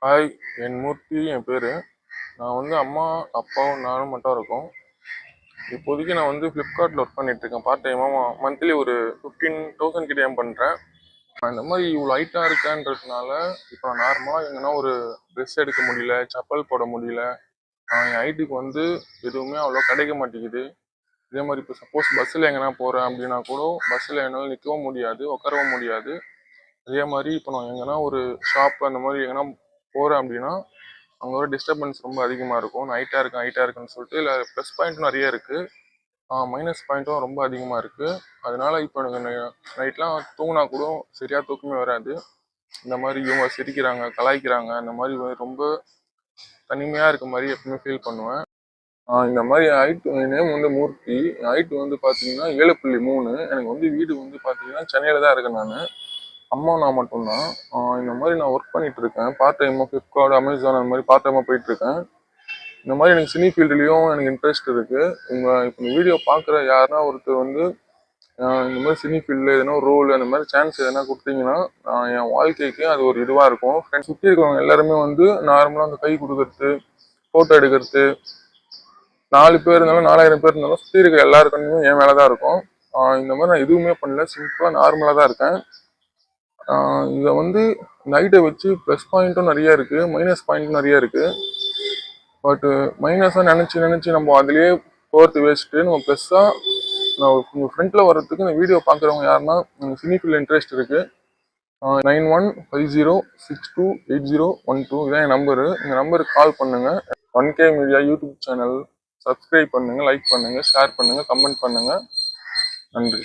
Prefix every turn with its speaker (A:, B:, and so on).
A: Hi, என் மூர்த்தி என் பேர். நான் வந்து அம்மா அப்பாவும் நானும் மட்டும் இருக்கோம். இப்போதைக்கு நான் வந்து ஃப்ளிப்கார்ட்டில் ஒர்க் பண்ணிகிட்ருக்கேன். பார்ட் டைமாக மந்த்லி ஒரு 15,000 கிட்ட ஏன் பண்ணுறேன். நான் இந்த மாதிரி இவ்வளோ ஹைட்டாக இருக்கேன்றதுனால இப்போ நான் நார்மலாக எங்கன்னா ஒரு ட்ரெஸ் எடுக்க முடியல, செப்பல் போட முடியல. என் ஹைட்டுக்கு வந்து எதுவுமே அவ்வளோ கிடைக்க மாட்டேங்குது. இதே மாதிரி இப்போ சப்போஸ் பஸ்ஸில் எங்கன்னா போகிறேன் அப்படின்னா கூட பஸ்ஸில் என்னால் நிற்கவும் முடியாது, உட்காரவும் முடியாது. அதே மாதிரி இப்போ நான் எங்கன்னா ஒரு ஷாப் அந்த மாதிரி எங்கன்னா போகிறேன் அப்படின்னா அங்கே ஒரு டிஸ்டர்பன்ஸ் ரொம்ப அதிகமாக இருக்கும். நான் ஹைட்டாக இருக்குன்னு சொல்லிட்டு இல்லை ப்ளஸ் பாயிண்ட்டும் நிறைய இருக்குது, மைனஸ் பாயிண்ட்டும் ரொம்ப அதிகமாக இருக்குது. அதனால இப்போ எனக்கு நைட்லாம் தூங்கினா கூட சரியாக தூக்கமே வராது. இந்த மாதிரி இவங்க சிரிக்கிறாங்க, கலாய்க்கிறாங்க, அந்த மாதிரி ரொம்ப தனிமையாக இருக்க மாதிரி எப்பவுமே ஃபீல் பண்ணுவேன். இந்த மாதிரி ஹைட், என் நேம் வந்து மூர்த்தி. ஹைட் வந்து பார்த்தீங்கன்னா 7.3. எனக்கு வந்து வீடு வந்து பார்த்தீங்கன்னா சென்னையில் தான் இருக்கேன். நான் அம்மா நான் மட்டும்தான். இந்த மாதிரி நான் ஒர்க் பண்ணிட்டு இருக்கேன். பார்ட் டைமாக ஃப்ளிப்கார்ட், அமேசான் அந்த மாதிரி பார்ட் டைமாக போயிட்டு இருக்கேன். இந்த மாதிரி எனக்கு சினி ஃபீல்டுலேயும் எனக்கு இன்ட்ரெஸ்ட் இருக்குது. இப்போ இந்த வீடியோ பார்க்குற யாருன்னா ஒருத்தர் வந்து இந்த மாதிரி சினி ஃபீல்டில் எதனா ஒரு ரோல் அந்த மாதிரி சான்ஸ் எதனா கொடுத்தீங்கன்னா என் வாழ்க்கைக்கு அது ஒரு இதுவாக இருக்கும். ஃப்ரெண்ட்ஸ் சுற்றி இருக்கிறவங்க எல்லாருமே வந்து நார்மலாக அந்த கை கொடுக்கறது, ஃபோட்டோ எடுக்கிறது, 4 பேர் இருந்தாலும் 4000 பேர் இருந்தாலும் சுற்றி இருக்கிற எல்லாருக்கும் என் மேலே தான் இருக்கும். இந்த மாதிரி நான் எதுவுமே பண்ணல, சிம்பிளாக நார்மலாக தான் இருக்கேன். இதை வந்து நைட்டை வச்சு ப்ளஸ் பாயிண்ட்டும் நிறைய இருக்குது, மைனஸ் பாயிண்ட்டும் நிறைய இருக்குது. பட்டு மைனஸாக நினச்சி நம்ம அதிலேயே போகிறது வேஸ்ட்டு. நம்ம ப்ளஸ்ஸாக நான் உங்கள் ஃப்ரெண்டில் வர்றதுக்கு இந்த வீடியோ பார்க்குறவங்க யாருன்னா எனக்கு சினி ஃபீல்ட் இன்ட்ரெஸ்ட் இருக்குது. 9150628012 இதான் என் நம்பரு. இந்த நம்பருக்கு கால் பண்ணுங்கள். 1K media YouTube channel subscribe பண்ணுங்கள், லைக் பண்ணுங்கள், ஷேர் பண்ணுங்கள், கமெண்ட் பண்ணுங்கள். நன்றி.